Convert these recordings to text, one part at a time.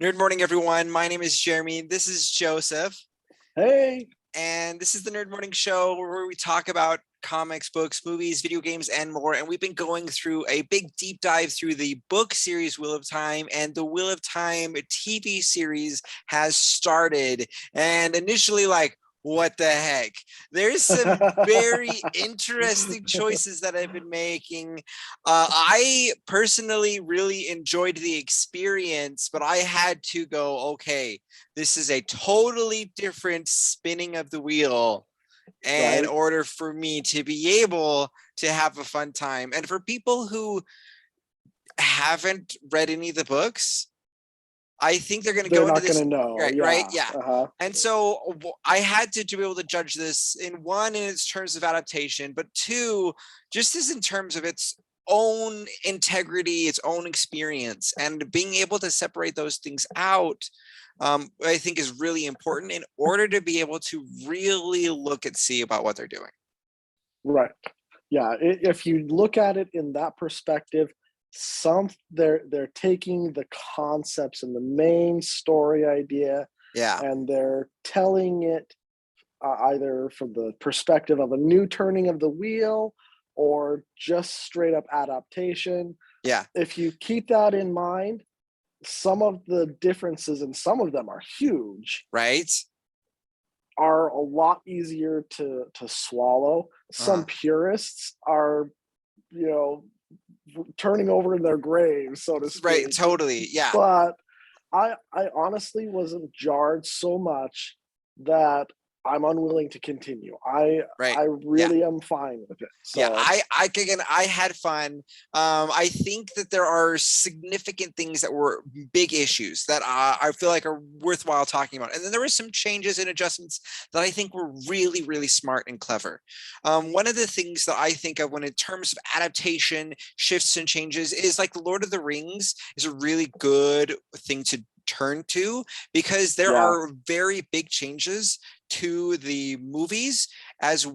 Nerd morning, everyone. My name is Jeremy. This is Joseph, Hey, and this is the Nerd Morning Show where we talk about comics, books, movies, video games, and more. And we've been going through a big deep dive through the book series Wheel of Time, and the Wheel of Time TV series has started. And initially, like, what the heck? There's some very interesting choices that I've been making. I personally really enjoyed the experience, but I had to go, okay, this is a totally different spinning of the wheel in right? order for me to be able to have a fun time. And for people who haven't read any of the books, I think they're going to They're go into not this, gonna know. right? Yeah. Yeah. Uh-huh. And so I had to be able to judge this in one, in its terms of adaptation, but two, just as in terms of its own integrity, its own experience, and being able to separate those things out, I think is really important in order to be able to really look and see about what they're doing. Right. Yeah. If you look at it in that perspective, they're taking the concepts and the main story idea, Yeah. and they're telling it either from the perspective of a new turning of the wheel or just straight up adaptation. Yeah. If you keep that in mind, some of the differences, and some of them are huge, Right. are a lot easier to swallow. Some Uh-huh. purists are, you know, turning over in their graves, so to Right. speak. Totally. Yeah. But I honestly wasn't jarred so much that I'm unwilling to continue. Right. I Yeah. really am fine with it. Yeah, So I had fun. I think that there are significant things that were big issues that I feel like are worthwhile talking about, and then there were some changes and adjustments that I think were really, really smart and clever. One of the things that I think of when in terms of adaptation, shifts and changes is like the Lord of the Rings is a really good thing to turn to because there yeah, are very big changes to the movies as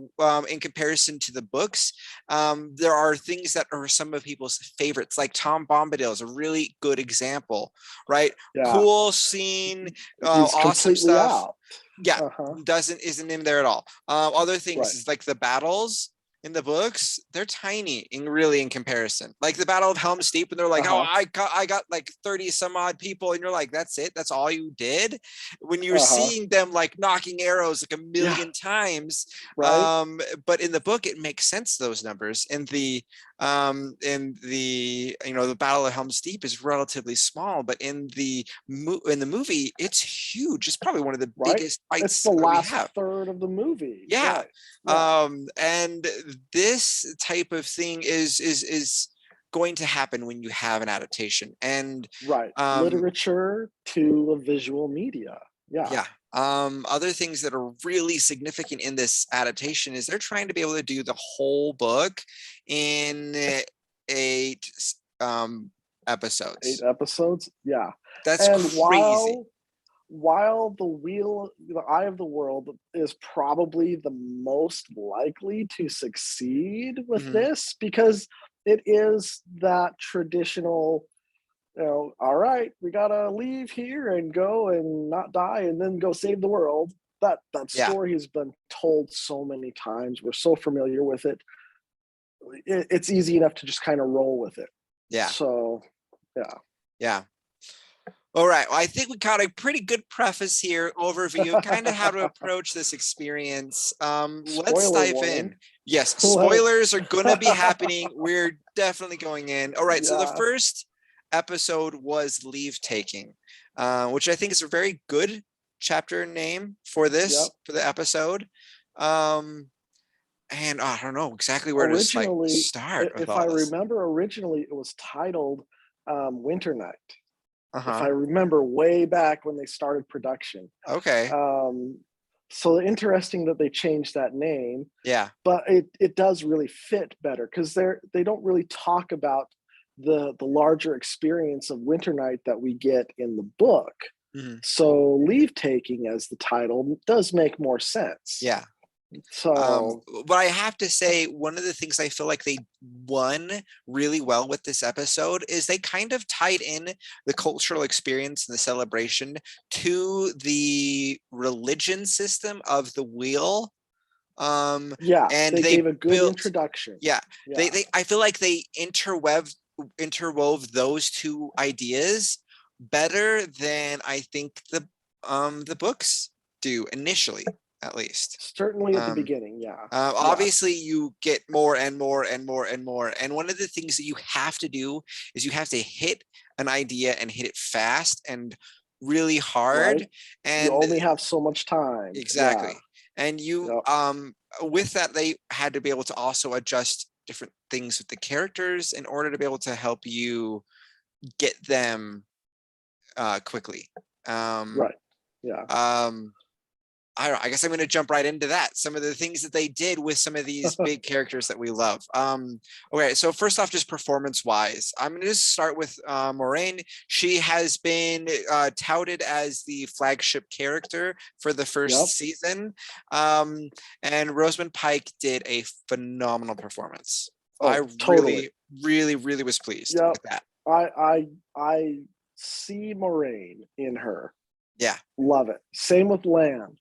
in comparison to the books. There are things that are some of people's favorites, like Tom Bombadil is a really good example, right? yeah, Cool scene, he's awesome completely stuff. out. Yeah, Uh-huh. isn't in there at all. Other things Right. is like the battles in the books, they're tiny in comparison. Like the Battle of Helm's Deep, and they're like, oh, Uh-huh. I got like 30 some odd people, and you're like, that's it, that's all you did. When you're Uh-huh. seeing them like knocking arrows like a Yeah, million times, right. but in the book it makes sense, those numbers. The Battle of Helm's Deep is relatively small, but in the movie it's huge. It's probably one of the Right. biggest It's fights the we last have. third of the movie. Yeah. Right. Yeah. And this type of thing is going to happen when you have an adaptation. And Right. um Literature to a visual media. Yeah. yeah. Other things that are really significant in this adaptation is they're trying to be able to do the whole book in 8 Eight episodes. episodes. Yeah. That's And crazy. while the Eye of the World is probably the most likely to succeed with Mhm. this, because it is that traditional, all right, we gotta leave here and go and not die and then go save the world. That Yeah. story has been told so many times. We're so familiar with it. It's easy enough to just kind of roll with it. Yeah. So yeah. Yeah. All right. Well, I think we got a pretty good preface here, overview, kind of how to approach this experience. Let's Spoiler dive warning. in. Yes, Let- spoilers are going to be happening. We're definitely going in. All right. So the yeah. first episode was Leave Taking, which I think is a very good chapter name for Yep. the episode. Um, and I don't know exactly where to like Originally, start with if I all this. remember, originally it was titled Winter Night. If I Uh-huh. remember way back when they started production. Okay. Um, so interesting that they changed that name, Yeah. but it does really fit better because they don't really talk about the larger experience of Winter Night that we get in the book. Mhm. So leave taking as the title does make more sense. Yeah. So But I have to say, one of the things I feel like they won really well with this episode is they kind of tied in the cultural experience and the celebration to the religion system of the wheel. yeah, And they they gave a good built, introduction. yeah, Yeah, they I feel like they interwove those two ideas better than I think the books do initially, at least. certainly at the Um, beginning. Yeah, yeah, Obviously, you get more and more and more and more. And one of the things that you have to do is you have to hit an idea and hit it fast and really hard. right. You And only have so much time. Yeah, exactly. And you, yep, with that, they had to be able to also adjust different things with the characters in order to be able to help you get them quickly. right. Yeah. Um, I don't know, I guess I'm going to jump right into that. Some of the things that they did with some of these big characters that we love. Okay, so first off, just performance wise, I'm going to just start with Moraine. She has been touted as the flagship character for the Yep. first season. And Rosamund Pike did a phenomenal performance. I Oh, totally. really was pleased Yep. with that. I see Moraine in her. Yeah. Love it. Same with Land.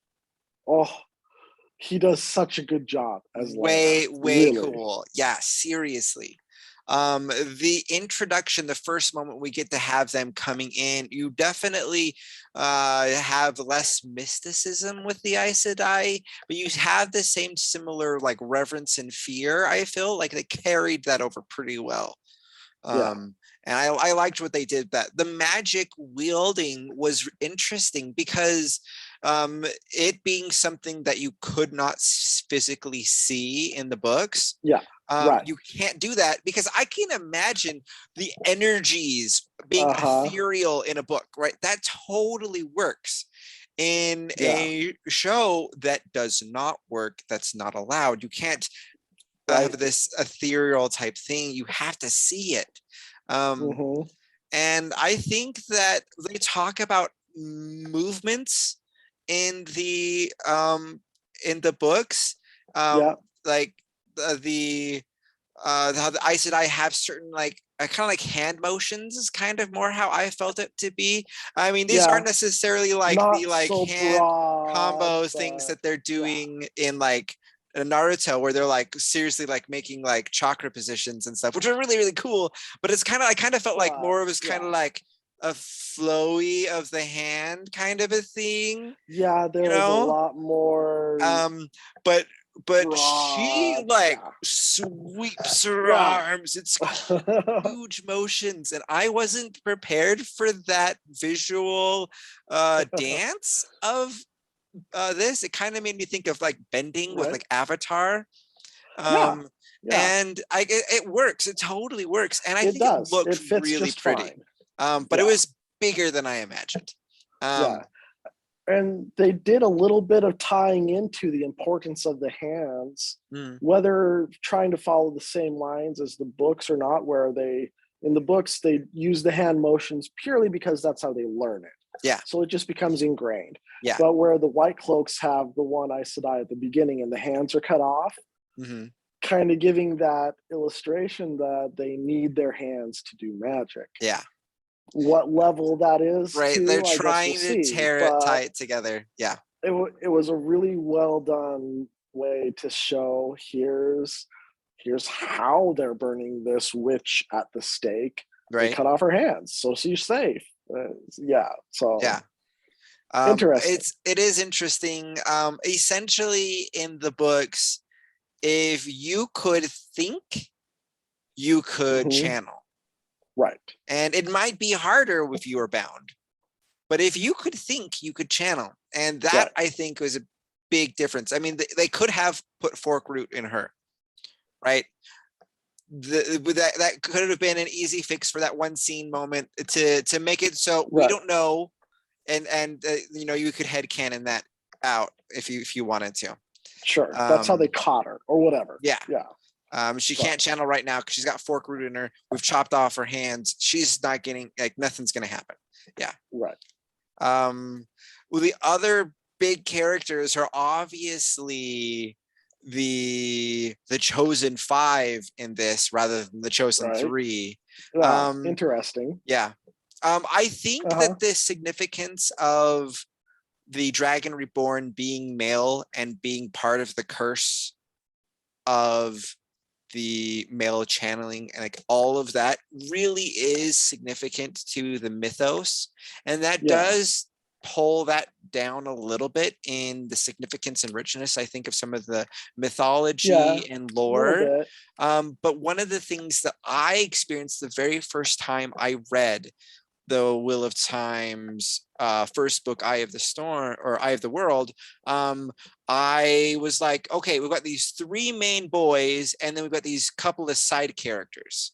Oh, he does such a good job as Land. Way Really. cool. Yeah, seriously. The introduction, the first moment we get to have them coming in, you definitely have less mysticism with the Aes Sedai, but you have the same similar like reverence and fear. I feel like they carried that over pretty well. Yeah. And I liked what they did. That the magic wielding was interesting because it being something that you could not physically see in the books. Yeah. Right. You can't do that because I can imagine the energies being Uh-huh. ethereal in a book, right? That totally works. In Yeah. a show that does not work, that's not allowed. You can't Right. have this ethereal type thing. You have to see it. Um, Mm-hmm. and I think that they talk about movements in the books, Yeah. like the how the Aes Sedai have certain like kind of like hand motions is kind of more how I felt it to be. I mean, these Yeah. aren't necessarily like the Not like so hand broad, combos things but that they're yeah. doing in like Naruto, where they're like seriously like making like chakra positions and stuff, which are really cool. But it's kind of I kind of felt like But more of it's kind yeah. of like a flowy of the hand kind of a thing, Yeah, you there was a know. lot more Um, but she broad. like Yeah. sweeps her Yeah. arms. It's huge motions, and I wasn't prepared for that visual dance of this. It kind of made me think of like bending with Right. like Avatar. Yeah. Um, Yeah. and it works. It totally works, and I It think it does. looked It fits really just pretty. fine. But it Yeah. was bigger than I imagined. Yeah. Um, And they did a little bit of tying into the importance of the hands, mm, whether trying to follow the same lines as the books or not, where they, in the books, they use the hand motions purely because that's how they learn it. yeah, So it just becomes ingrained. yeah. But where the White Cloaks have the one Aes Sedai at the beginning and the hands are cut off, Mm-hmm. kind of giving that illustration that they need their hands to do magic. Yeah. What level that is Right. They're to, I guess we'll trying to see. tear it, But tie it together. Yeah. it was a really well done way to show here's how they're burning this witch at the stake. They Right. cut off her hands, so she's safe. Yeah. So Yeah. interesting. It is interesting. Essentially in the books, if you could think, you could Hmm. channel. Right. And it might be harder if you were bound. But if you could think, you could channel. And that Right. I think was a big difference. I mean, they could have put fork root in her, right? That could have been an easy fix for that one scene moment to make it so we Right. don't know, and you know, you could headcanon that out if you wanted to. Sure. That's how they caught her or whatever. Yeah. Yeah. She But, can't channel right now because she's got fork root in her. We've chopped off her hands. She's not getting like nothing's gonna happen. Yeah. right. Well, the other big characters are obviously the chosen five in this rather than the chosen Right. three. Yeah. Interesting. Yeah. I think that the significance of the Dragon Reborn being male and being part of the curse of the male channeling and like all of that really is significant to the mythos, and that does pull that down a little bit in the significance and richness, I think, of some of the mythology and lore. But one of the things that I experienced the very first time I read the Wheel of Time's first book, Eye of the Storm or Eye of the World, I was like, okay, we've got these three main boys, and then we've got these couple of side characters.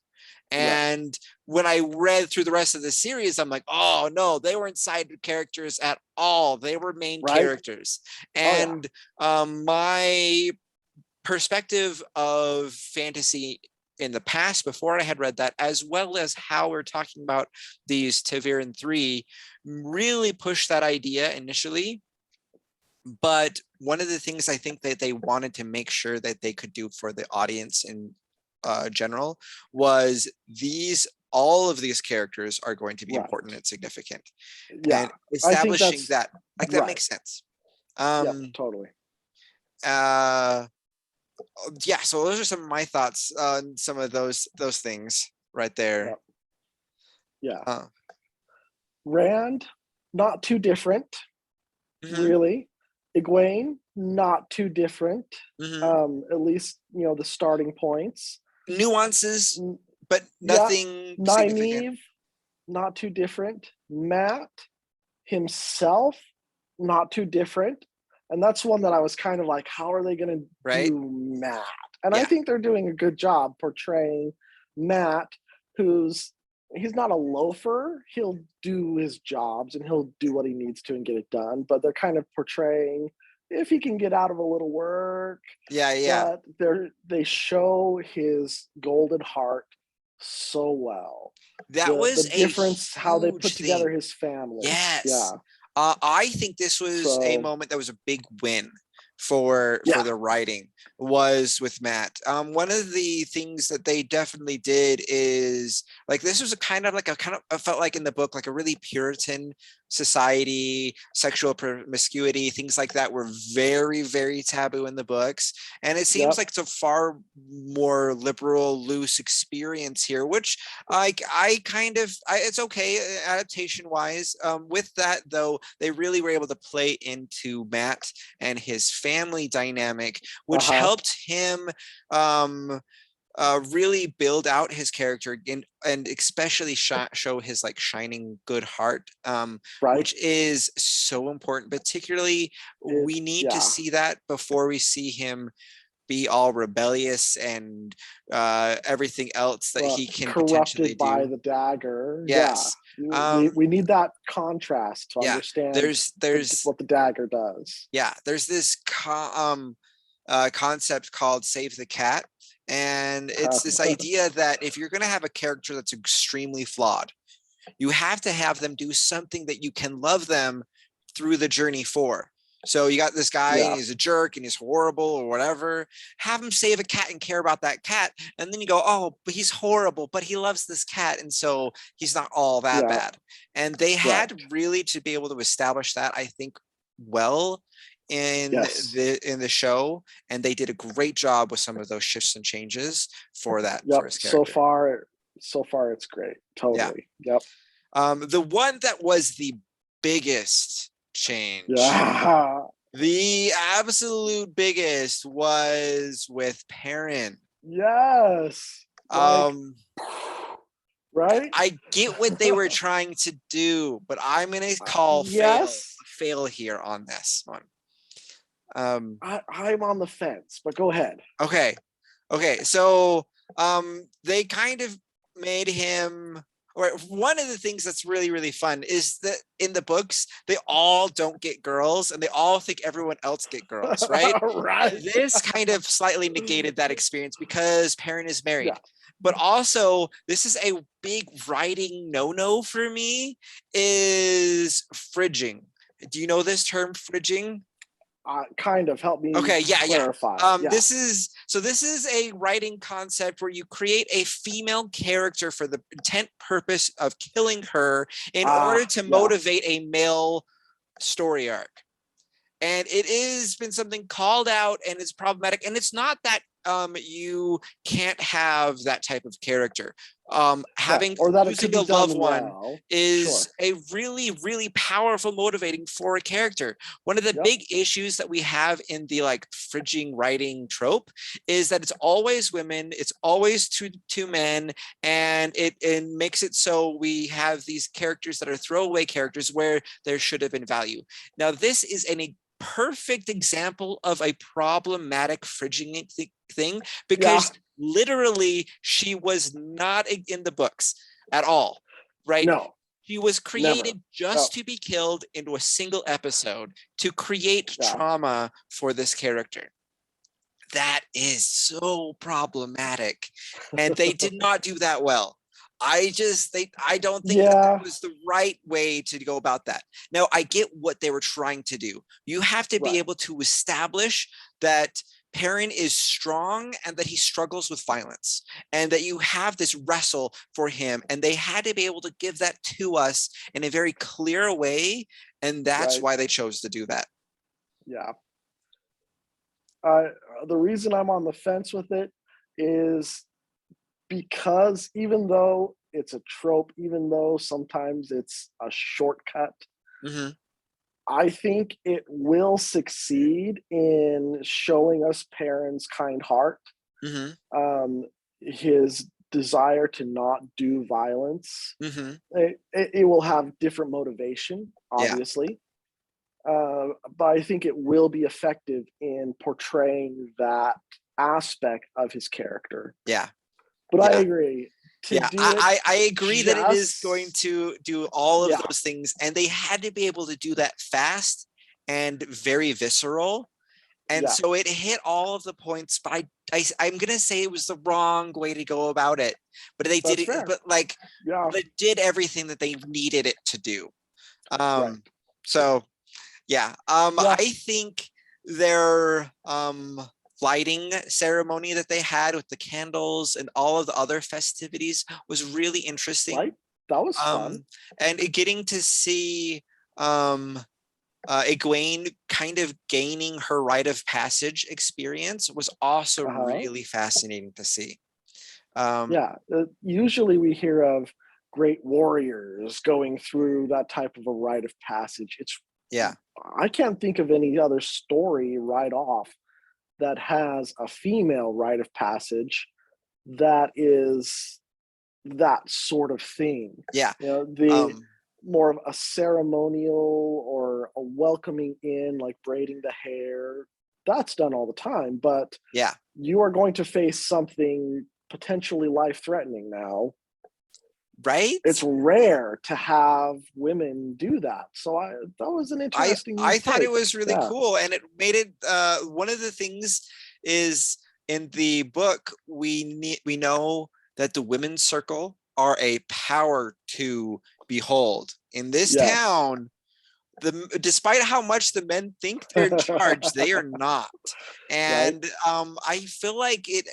And when I read through the rest of the series, I'm like, oh no, they weren't side characters at all. They were main characters. And my perspective of fantasy in the past, before I had read that, as well as how we're talking about these Taviran 3, really pushed that idea initially. But one of the things I think that they wanted to make sure that they could do for the audience in general was all of these characters are going to be important and significant. And establishing that, like, that makes sense. Totally. Yeah, so those are some of my thoughts on some of those things right there. Rand, not too different, really. Egwene, not too different. At least, you know, the starting points. Nuances, but nothing significant. Nynaeve, not too different. Matt himself, not too different. And that's one that I was kind of like, how are they going to do Matt? And I think they're doing a good job portraying Matt, he's not a loafer. He'll do his jobs and he'll do what he needs to and get it done. But they're kind of portraying if he can get out of a little work. But they show his golden heart so well. That was the difference, how they put together his family. I think this was a moment that was a big win for the writing, was with Matt. One of the things that they definitely did is, like, this was I felt like in the book, like a really Puritan society, sexual promiscuity, things like that were very, very taboo in the books. And it seems like it's a far more liberal, loose experience here, which it's okay adaptation wise. With that though, they really were able to play into Matt and his family dynamic, which helped him really build out his character and especially show his like shining good heart, which is so important. Particularly, we need to see that before we see him be all rebellious and everything else that he can potentially do. Corrupted by the dagger. We need that contrast to understand there's what the dagger does. There's this concept called Save the Cat. And it's this idea that if you're going to have a character that's extremely flawed, you have to have them do something that you can love them through the journey for. So you got this guy and he's a jerk and he's horrible or whatever. Have him save a cat and care about that cat. And then you go, oh, but he's horrible, but he loves this cat. And so he's not all that bad. And they had really to be able to establish that, I think, well in the show, and they did a great job with some of those shifts and changes for that for his character. So far it's great. Totally. The one that was the biggest change, the absolute biggest, was with Perrin. Right? I get what they were trying to do, but I'm gonna call fail here on this one. I'm on the fence, but go ahead. Okay. So they kind of made him, or one of the things that's really, really fun is that in the books, they all don't get girls and they all think everyone else get girls, right? This kind of slightly negated that experience because Perrin is married. But also, this is a big writing no-no for me, is fridging. Do you know this term, fridging? kind of help me clarify. This is a writing concept where you create a female character for the intent purpose of killing her in order to motivate a male story arc. And it has been something called out, and it's problematic. And it's not that you can't have that type of character. Having or that losing a loved one is a really, really powerful motivating for a character. One of the big issues that we have in the like fridging writing trope is that it's always women, it's always two men, and it makes it so we have these characters that are throwaway characters where there should have been value. Now, this is a perfect example of a problematic fridging thing, because literally she was not in the books at all, right? No, she was created just to be killed into a single episode to create trauma for this character. That is so problematic, and they did not do that well. I don't think that was the right way to go about that. Now, I get what they were trying to do. You have to be able to establish that Perrin is strong and that he struggles with violence, and that you have this wrestle for him, and they had to be able to give that to us in a very clear way, and that's why they chose to do that. The reason I'm on the fence with it is because even though it's a trope, even though sometimes it's a shortcut, I think it will succeed in showing us Perrin's kind heart, his desire to not do violence. It will have different motivation, obviously, but I think it will be effective in portraying that aspect of his character. But I agree. I agree that it is going to do all of those things, and they had to be able to do that fast and very visceral. And so it hit all of the points, but I'm gonna say it was the wrong way to go about it. But they did it, but like it did everything that they needed it to do. So I think their lighting ceremony that they had with the candles and all of the other festivities was really interesting. That was fun. And getting to see Egwene kind of gaining her rite of passage experience was also really fascinating to see. Usually we hear of great warriors going through that type of a rite of passage. I can't think of any other story right off that has a female rite of passage that is that sort of thing. More of a ceremonial or a welcoming in, like braiding the hair, that's done all the time. But you are going to face something potentially life-threatening now. It's rare to have women do that. So that was an interesting I thought it was really cool, and it made it one of the things is in the book we know that the women's circle are a power to behold. In this town, despite how much the men think they're in charge, they are not. And I feel like it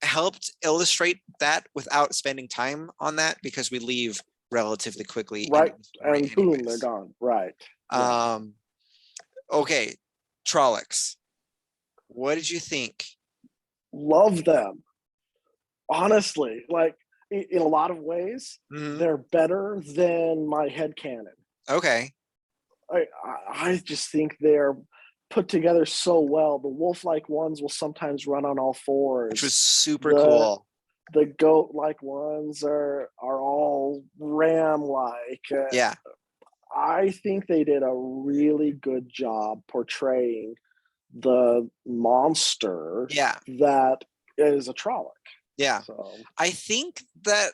helped illustrate that without spending time on that, because we leave relatively quickly. And boom, they're gone. Okay, Trollocs. What did you think? Love them. Honestly, like in a lot of ways, they're better than my headcanon. Okay. I just think they're put together so well. The wolf-like ones will sometimes run on all fours, which was super cool. The goat-like ones are all ram-like. I think they did a really good job portraying the monster that is a Trolloc. I think that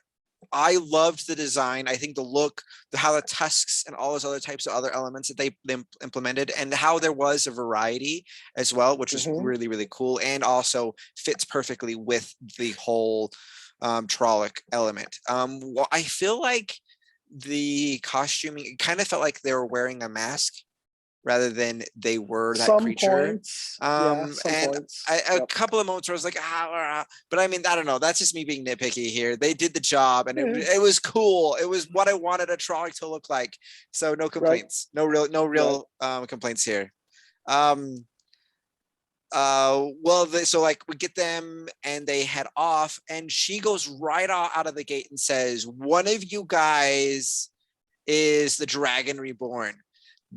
I loved the design. I think the look, how the tusks and all those other types of other elements that they implemented, and how there was a variety as well, which was really, really cool, and also fits perfectly with the whole Trolloc element. Well, I feel like the costuming, it kind of felt like they were wearing a mask rather than they were that some creature. points. Yeah, some And points. a couple of moments where I was like, but I mean, I don't know. That's just me being nitpicky here. They did the job, and it was cool. It was what I wanted a Trog to look like. So no complaints. Right. No real complaints here. So like we get them and they head off, and she goes right out of the gate and says, one of you guys is the Dragon Reborn.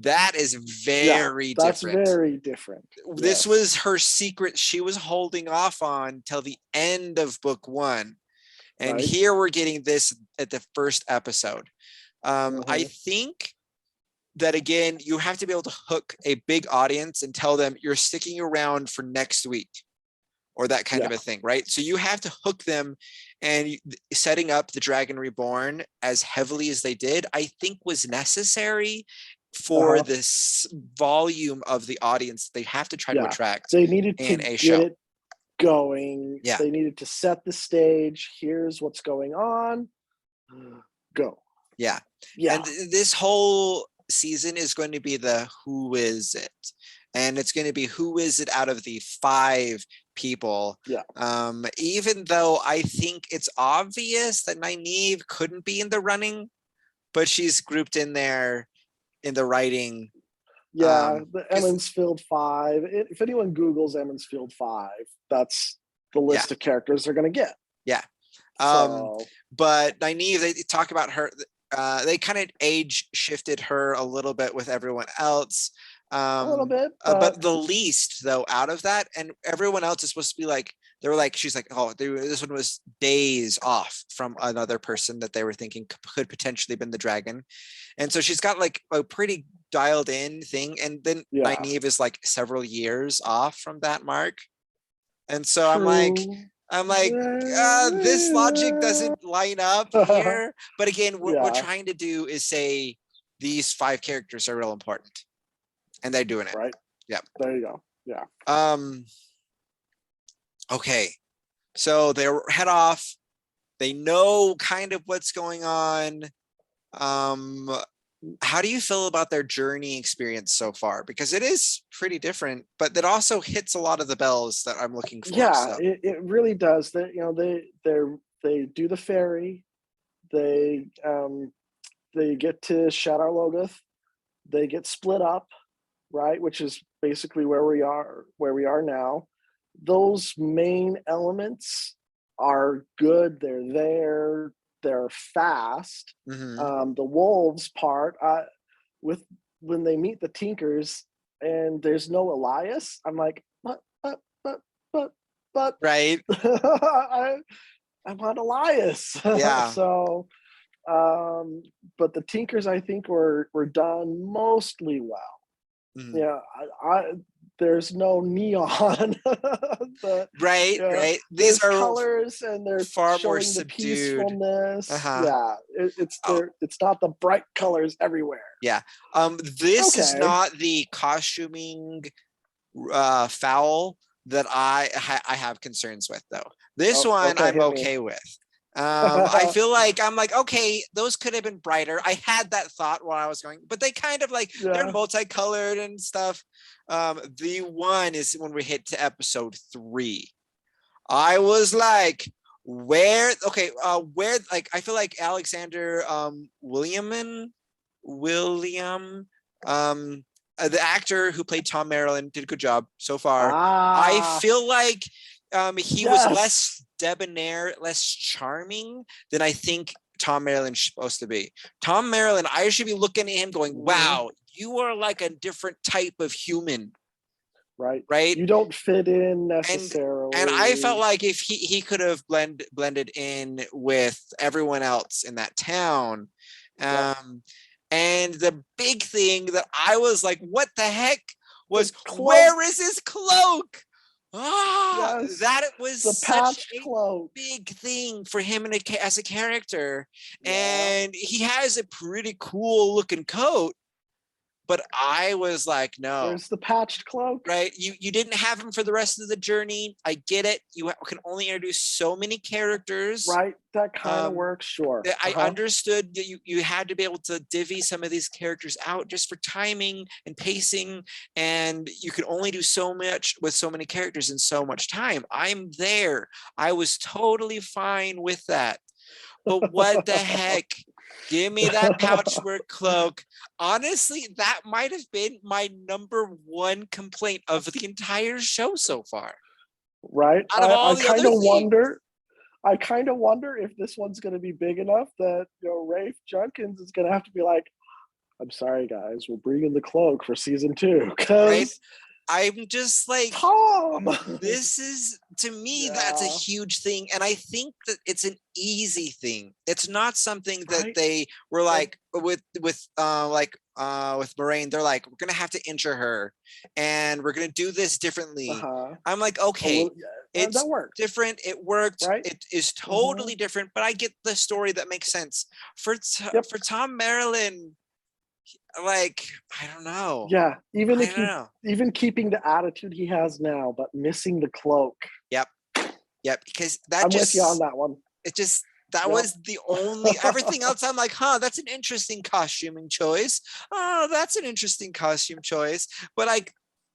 That is very that's different. Very different. This was her secret she was holding off on till the end of book 1. And here we're getting this at the first episode. I think that, again, you have to be able to hook a big audience and tell them you're sticking around for next week or that kind of a thing, right? So you have to hook them, and setting up the Dragon Reborn as heavily as they did, I think was necessary for this volume of the audience they have to try to attract. They needed to get it going. Yeah. They needed to set the stage. Here's what's going on. Go. Yeah. And this whole season is going to be the who is it, and it's going to be who is it out of the 5 people. Even though I think it's obvious that Nynaeve couldn't be in the running, but she's grouped in there in the writing. The Emmonsfield 5. If anyone Googles Emmonsfield 5, that's the list of characters they're going to get. But Nynaeve, they talk about her. They kind of age shifted her a little bit with everyone else. A little bit. But the least, though, out of that, and everyone else is supposed to be like, they were like, she's like, oh, this one was days off from another person that they were thinking could potentially have been the dragon. And so she's got like a pretty dialed in thing. And then Nynaeve is like several years off from that mark. And so I'm like, this logic doesn't line up here. But again, what we're trying to do is say these 5 characters are real important, and they're doing it. Right. Yeah. There you go. Yeah. Okay. So they head off. They know kind of what's going on. How do you feel about their journey experience so far? Because it is pretty different, but that also hits a lot of the bells that I'm looking for. It really does. That they do the ferry, they get to Shadar Logoth, they get split up, right, which is basically where we are now. Those main elements are good. They're there. They're fast. The wolves part, when they meet the Tinkers and there's no Elias, I'm like, but right. I want Elias. Yeah. So, but the Tinkers, I think, were done mostly well. Yeah, there's no neon. Right. These are colors, and they're far showing more the subdued. Peacefulness. It's not the bright colors everywhere. Yeah. This is not the costuming foul that I have concerns with, though. This one I'm okay with. I feel like I'm like, okay, those could have been brighter. I had that thought while I was going, but they kind of like they're multicolored and stuff. The one is when we hit to episode 3. I was like, where like I feel like Alexander William, the actor who played Tom Maryland, did a good job so far. I feel like he was less debonair, less charming than I think Tom Maryland's supposed to be. Tom Maryland, I should be looking at him going, wow, you are like a different type of human. Right. You don't fit in necessarily. And I felt like if he could have blended in with everyone else in that town. And the big thing that I was like, what the heck was, where is his cloak? That was the such a cloak. Big thing for him as a character. And he has a pretty cool looking coat, But I was like, no. Where's the patched cloak? Right? You didn't have him for the rest of the journey. I get it. You can only introduce so many characters. Right. That kind of works. Sure. I understood that you had to be able to divvy some of these characters out just for timing and pacing, and you could only do so much with so many characters in so much time. I'm there. I was totally fine with that. But what the heck? Give me that patchwork cloak. Honestly, that might have been my number one complaint of the entire show so far. Right. Out of all I the kind other of things. wonder. I kind of wonder if this one's going to be big enough that Rafe Junkins is going to have to be like, "I'm sorry, guys, we're bringing the cloak for season 2." Because right? I'm just like, Tom. This is, to me, that's a huge thing, and I think that it's an easy thing. It's not something that they were like with Moraine. They're like, we're gonna have to injure her, and we're gonna do this differently. I'm like, okay, it's different. It worked. It is totally different, but I get the story that makes sense for Tom Maryland. Like, I don't know. Yeah, even keeping the attitude he has now, but missing the cloak. Yep, because I'm with you on that one. It just, that was the only, everything else I'm like, that's an interesting costuming choice. Oh, that's an interesting costume choice. But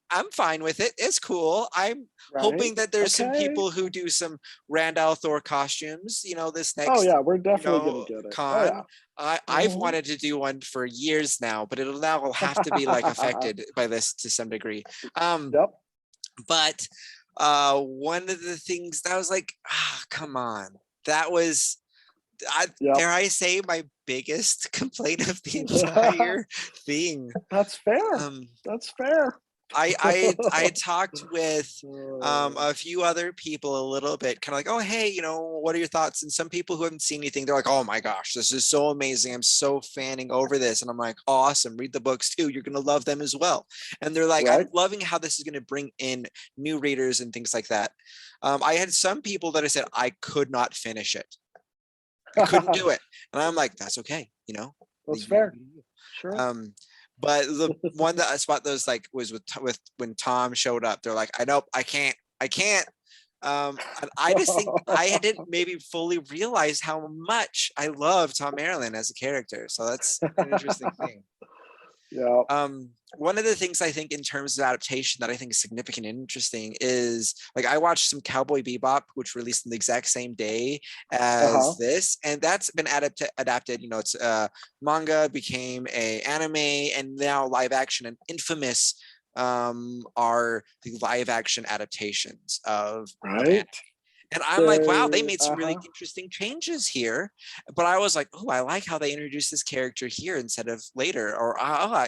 I'm fine with it. It's cool. I'm hoping that there's some people who do some Randall Thor costumes, this next. Oh yeah, we're definitely gonna get it. Con. I've wanted to do one for years now, but it'll now have to be like affected by this to some degree. But one of the things that I was like, come on, that was, dare I say, my biggest complaint of the entire thing. That's fair. That's fair. I talked with a few other people a little bit, kind of like, oh, hey, what are your thoughts? And some people who haven't seen anything, they're like, oh my gosh, this is so amazing. I'm so fanning over this. And I'm like, awesome. Read the books too. You're going to love them as well. And they're like, I'm loving how this is going to bring in new readers and things like that. I had some people that I said, I could not finish it. I couldn't do it. And I'm like, that's okay. That's fair. Sure. But the one that I spot those like was with when Tom showed up. They're like, I can't. And I just think I didn't maybe fully realize how much I love Tom Maryland as a character. So that's an interesting thing. Yeah. One of the things I think in terms of adaptation that I think is significant and interesting is, like, I watched some Cowboy Bebop, which released on the exact same day as this, and that's been adapted. It's manga became a anime, and now live action. And Infamous are the live action adaptations of anime. And I'm like, wow, they made some really interesting changes here. But I was like, oh, I like how they introduced this character here instead of later. Or I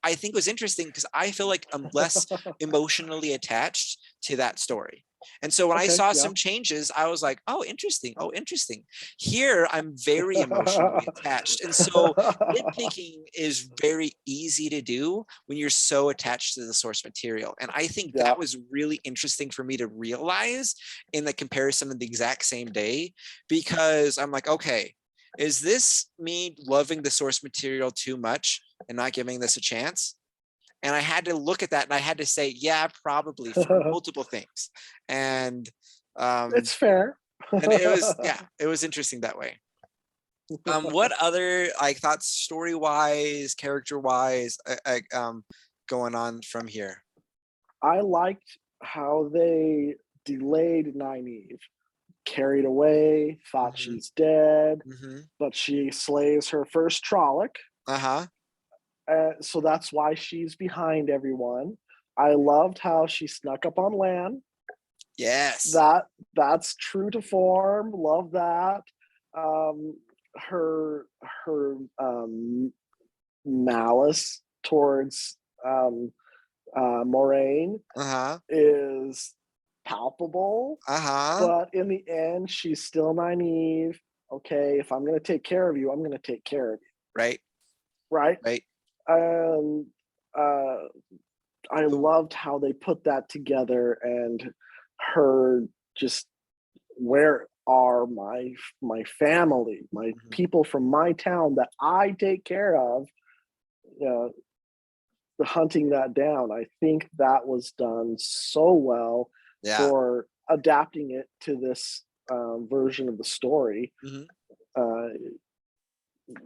think it was interesting because I feel like I'm less emotionally attached to that story. And so when I saw some changes, I was like, oh, interesting. Oh, interesting. Here, I'm very emotionally attached. And so nitpicking is very easy to do when you're so attached to the source material. And I think that was really interesting for me to realize in the comparison of the exact same day, because I'm like, okay, is this me loving the source material too much and not giving this a chance? And I had to look at that and I had to say, yeah, probably, for multiple things. And it's fair. And it was interesting that way. What other thoughts, story wise, character wise, going on from here? I liked how they delayed Nynaeve. Carried away, thought she's dead, but she slays her first Trolloc. So that's why she's behind everyone. I loved how she snuck up on Lan. Yes. That's true to form. Love that. Her malice towards Moraine is palpable. But in the end, she's still Nynaeve. Okay, if I'm gonna take care of you, I'm gonna take care of you. Right. I loved how they put that together, and her just, where are my family, my people from my town that I take care of? hunting that down. I think that was done so well for adapting it to this version of the story.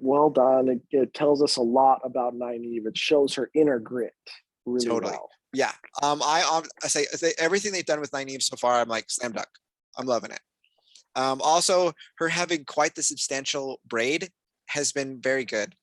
Well done. It tells us a lot about Nynaeve. It shows her inner grit really well. Yeah. I say everything they've done with Nynaeve so far, I'm like slam dunk. I'm loving it. Also, her having quite the substantial braid has been very good.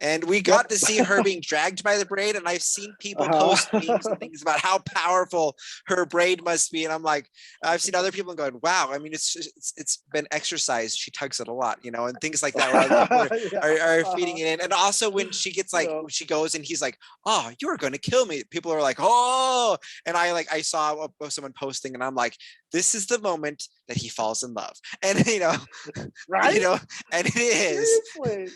And we got to see her being dragged by the braid, and I've seen people post memes and things about how powerful her braid must be. And I'm like, I've seen other people going, "Wow!" I mean, it's been exercised. She tugs it a lot, you know, and things like that. Where other people are feeding it in. And also when she gets like, when she goes and he's like, "Oh, you were going to kill me." People are like, "Oh!" And I saw someone posting, and I'm like, this is the moment that he falls in love, and you know, right? You know, and it is. Seriously.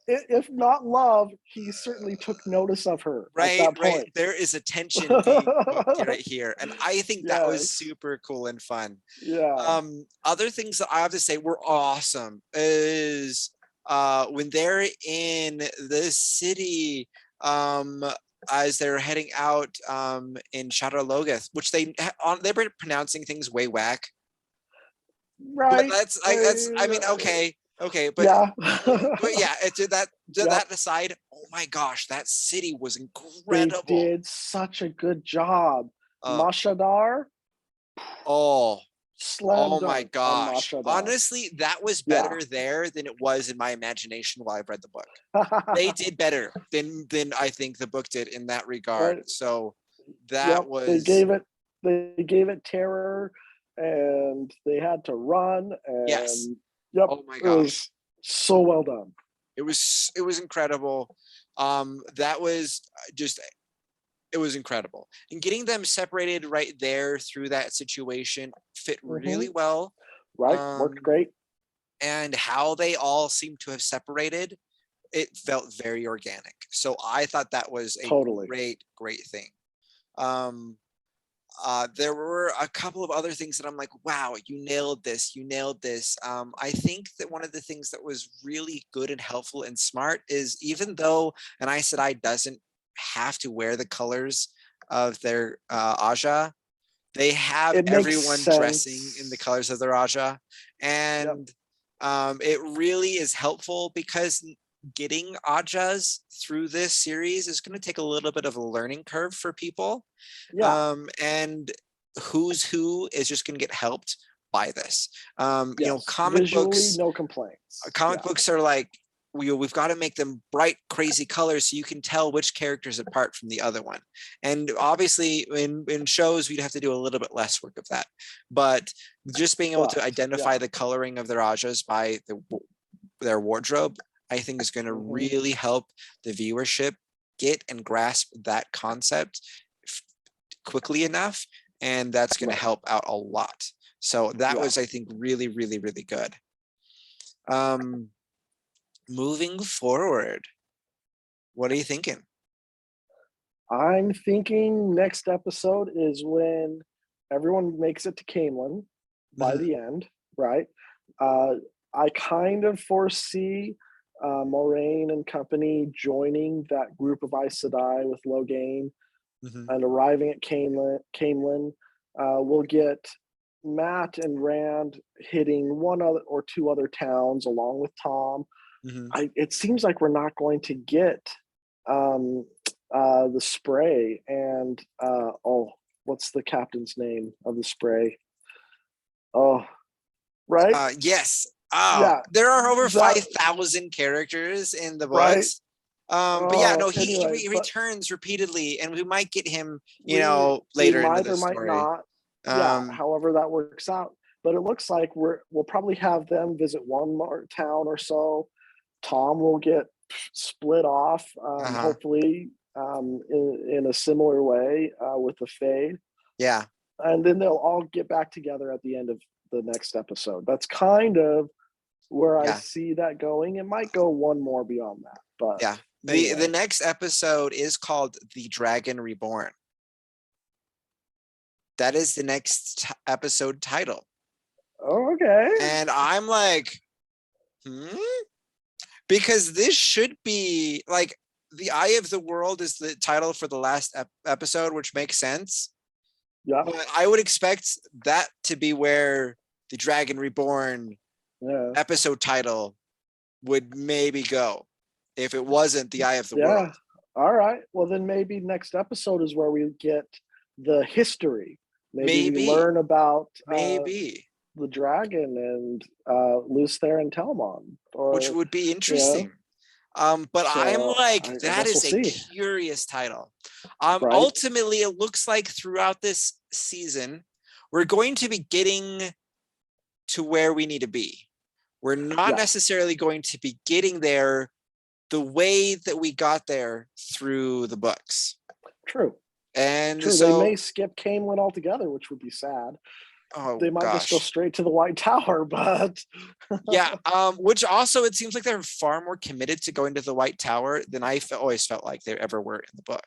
If not love, he certainly took notice of her. Right, at that point. right. There is a tension being booked right here, and I think that was super cool and fun. Yeah. Other things that I have to say were awesome is when they're in the city, as they're heading out in Shadar Logoth, which they were pronouncing things way whack. Right. But I mean, okay, but yeah. but yeah, that aside, oh my gosh, that city was incredible. They did such a good job. Mashadar. Oh Slam my gosh. Mashadar. Honestly, that was better there than it was in my imagination while I've read the book. They did better than I think the book did in that regard. Right. So that was they gave it terror, and they had to run, and oh my gosh, it was so well done. It was incredible. That was just, it was incredible, and getting them separated right there through that situation fit really well. Right, worked great. And how they all seem to have separated, it felt very organic. So I thought that was a great thing. There were a couple of other things that I'm like, wow, you nailed this. I think that one of the things that was really good and helpful and smart is, even though an Aes Sedai doesn't have to wear the colors of their Aja, they have everyone dressing in the colors of their Aja. And it really is helpful, because getting Ajas through this series is going to take a little bit of a learning curve for people. And who's who is just going to get helped by this. You know, comic books, no complaints. Comic books are like, we've got to make them bright, crazy colors so you can tell which character's apart from the other one. And obviously in shows, we'd have to do a little bit less work of that. But just being able to identify the coloring of their Ajas by their wardrobe, I think is going to really help the viewership get and grasp that concept quickly enough. And that's going to help out a lot. So that was, I think, really, really, really good. Moving forward, what are you thinking? I'm thinking next episode is when everyone makes it to Camelin by the end, right? I kind of foresee Moraine and company joining that group of Aes Sedai with Logain and arriving at Camelin. We'll get Matt and Rand hitting one other or two other towns along with Tom. It seems like we're not going to get the Spray and what's the captain's name of the Spray? Oh, right? Yes. There are over 5,000 characters in the books. But yeah, no, he returns repeatedly, and we might get him, later into the story. Might not. However that works out. But it looks like we'll probably have them visit one more town or so. Tom will get split off, hopefully in a similar way with the Fae. Yeah. And then they'll all get back together at the end of the next episode. That's kind of where I see that going. It might go one more beyond that, but yeah. The next episode is called The Dragon Reborn. That is the next episode title. Oh, okay. And I'm like, because this should be like, The Eye of the World is the title for the last episode, which makes sense. Yeah. But I would expect that to be where the Dragon Reborn episode title would maybe go if it wasn't the Eye of the World. All right. Well, then maybe next episode is where we get the history. Maybe we learn about maybe the dragon and Luther and Telmon, which would be interesting. But so I'm like, that is a curious title. Right? Ultimately, it looks like throughout this season, we're going to be getting to where we need to be. We're not necessarily going to be getting there the way that we got there through the books. True. And so they may skip Camelin altogether, which would be sad. They might just go straight to the White Tower, but yeah. Which also, it seems like they're far more committed to going to the White Tower than I always felt like they ever were in the book.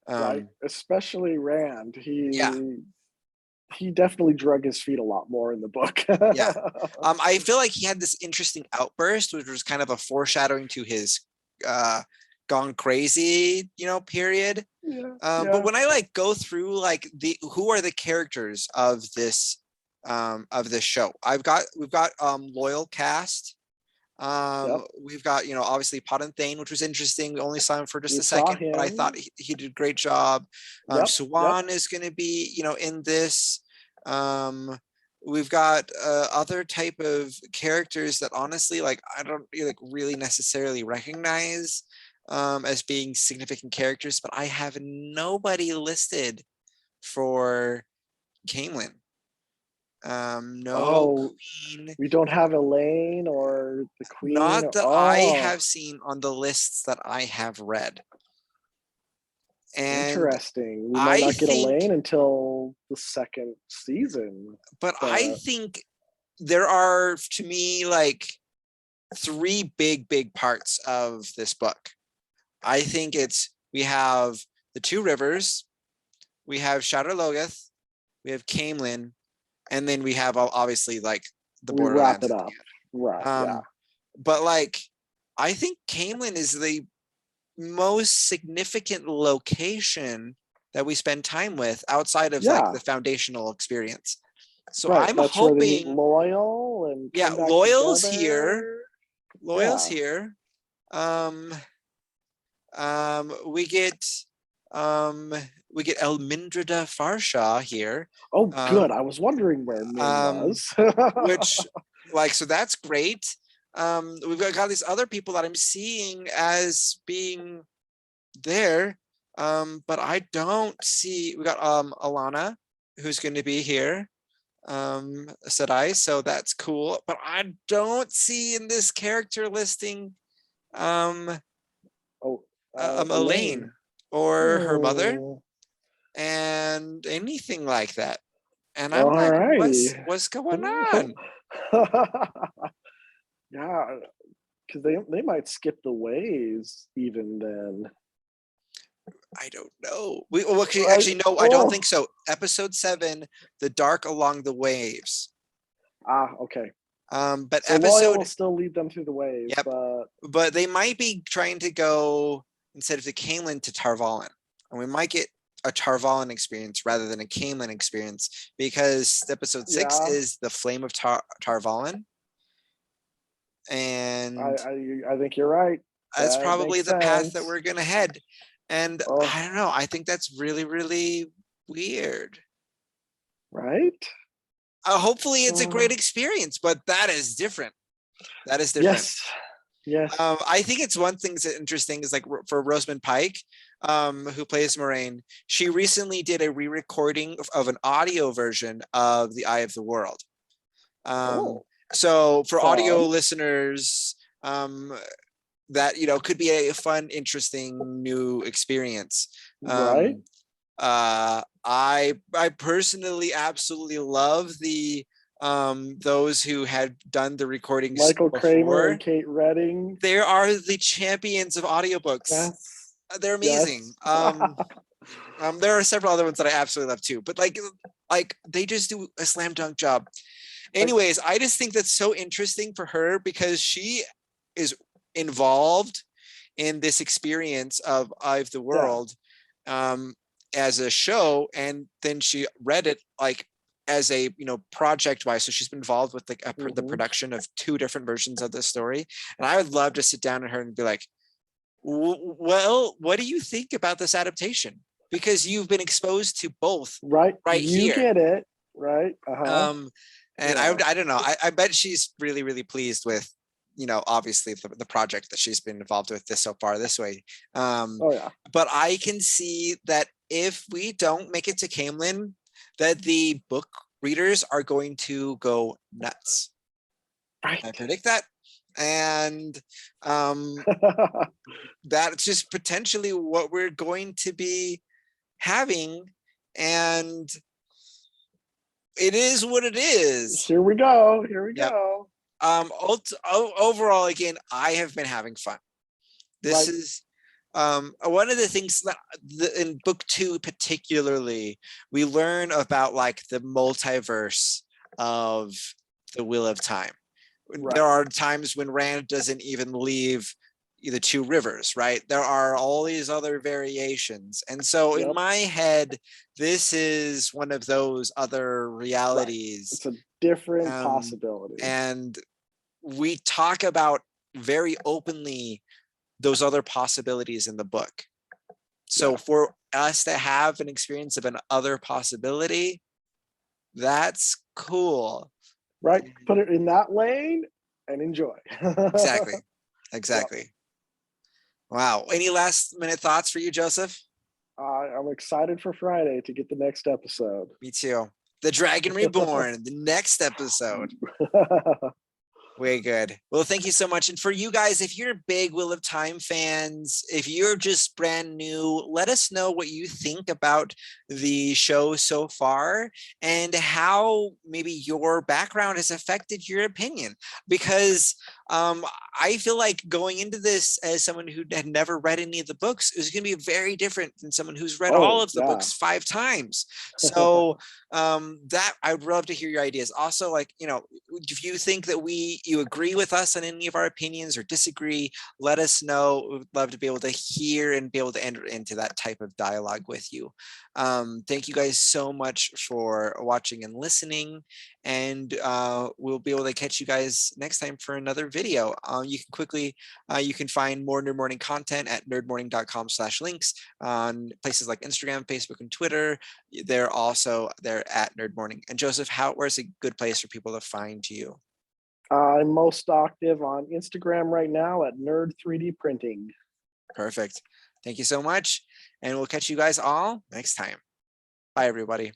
Right, especially Rand. He definitely drug his feet a lot more in the book. Yeah. I feel like he had this interesting outburst, which was kind of a foreshadowing to his gone crazy, period. But when I like go through like who are the characters of this show, we've got loyal cast. We've got, obviously Pot and Thane, which was interesting. We only saw him for just a second, but I thought he did a great job. Siwan is going to be, in this. We've got other type of characters that honestly, like, I don't really necessarily recognize as being significant characters, but I have nobody listed for Camelin. Queen. We don't have Elaine or the Queen. Not that I have seen on the lists that I have read. And interesting. We might not get Elaine until the second season. But I think there are, to me, like 3 big parts of this book. I think we have the 2 rivers, we have Shadar Logoth, we have Camelin, and then we have obviously like the Borderlands. We wrap it up. Right. But like, I think Camelin is the most significant location that we spend time with outside of like the foundational experience. So I'm hoping Loyal and Loyal's here. Here. We get Elmindrada Farshaw here. Oh, good. I was wondering where Min was. Which, like, so that's great. We've got these other people that I'm seeing as being there, but I don't see. We got Alana, who's going to be here. Sedai, so that's cool. But I don't see in this character listing Elaine or her mother and anything like that. And I'm like, what's going on? Yeah, because they might skip the waves even then. I don't know. Actually, no, I don't think so. Episode 7, The Dark Along the Waves. Okay. But so episode will still lead them through the waves. Yep. But they might be trying to go instead of the Camelin to Tarvalin, and we might get a Tarvalin experience rather than a Camelin experience because episode 6 is the Flame of Tarvalin. And I think you're right. That's probably the path that we're gonna head. And I don't know. I think that's really, really weird. Right? Hopefully it's a great experience, but that is different. That is different. Yes. I think it's one thing that's interesting is like for Rosamund Pike, who plays Moraine, she recently did a re-recording of an audio version of The Eye of the World. So for audio listeners, that could be a fun, interesting new experience. Right. I personally absolutely love the those who had done the recordings. Michael Kramer and Kate Redding. They are the champions of audiobooks. Yes. They're amazing. There are several other ones that I absolutely love too, but like they just do a slam dunk job. Anyways, I just think that's so interesting for her because she is involved in this experience of the world as a show, and then she read it like as a project wise. So she's been involved with like the production of 2 different versions of the story, and I would love to sit down with her and be like, well, what do you think about this adaptation? Because you've been exposed to both right you here. get it right. And I don't know, I bet she's really, really pleased with obviously the project that she's been involved with so far this way. But I can see that if we don't make it to Camelin, that the book readers are going to go nuts. Right. I predict that. And that's just potentially what we're going to be having, and it is what it is. Here we go. Overall, again, I have been having fun. This is one of the things that in book 2 particularly, we learn about like the multiverse of the Wheel of Time. There are times when Rand doesn't even leave the 2 rivers, right? There are all these other variations. And so in my head, this is one of those other realities. It's a different possibility. And we talk about very openly those other possibilities in the book. So for us to have an experience of an other possibility, that's cool. Right. Put it in that lane and enjoy. Exactly. Wow. Any last minute thoughts for you, Joseph? I'm excited for Friday to get the next episode. Me too. The Dragon Reborn, the next episode. Way good. Well, thank you so much. And for you guys, if you're big Wheel of Time fans, if you're just brand new, let us know what you think about the show so far and how maybe your background has affected your opinion. Because I feel like going into this as someone who had never read any of the books is going to be very different than someone who's read all of the books 5 times. So that I would love to hear your ideas. Also, like, if you think that you agree with us on any of our opinions or disagree, let us know. We'd love to be able to hear and be able to enter into that type of dialogue with you. Thank you guys so much for watching and listening, and we'll be able to catch you guys next time for another video. You can find more Nerd Morning content at nerdmorning.com/links on places like Instagram, Facebook, and Twitter. They're also there at Nerd Morning. And Joseph, where's a good place for people to find you? I'm most active on Instagram right now at Nerd 3D Printing. Perfect. Thank you so much. And we'll catch you guys all next time. Bye, everybody.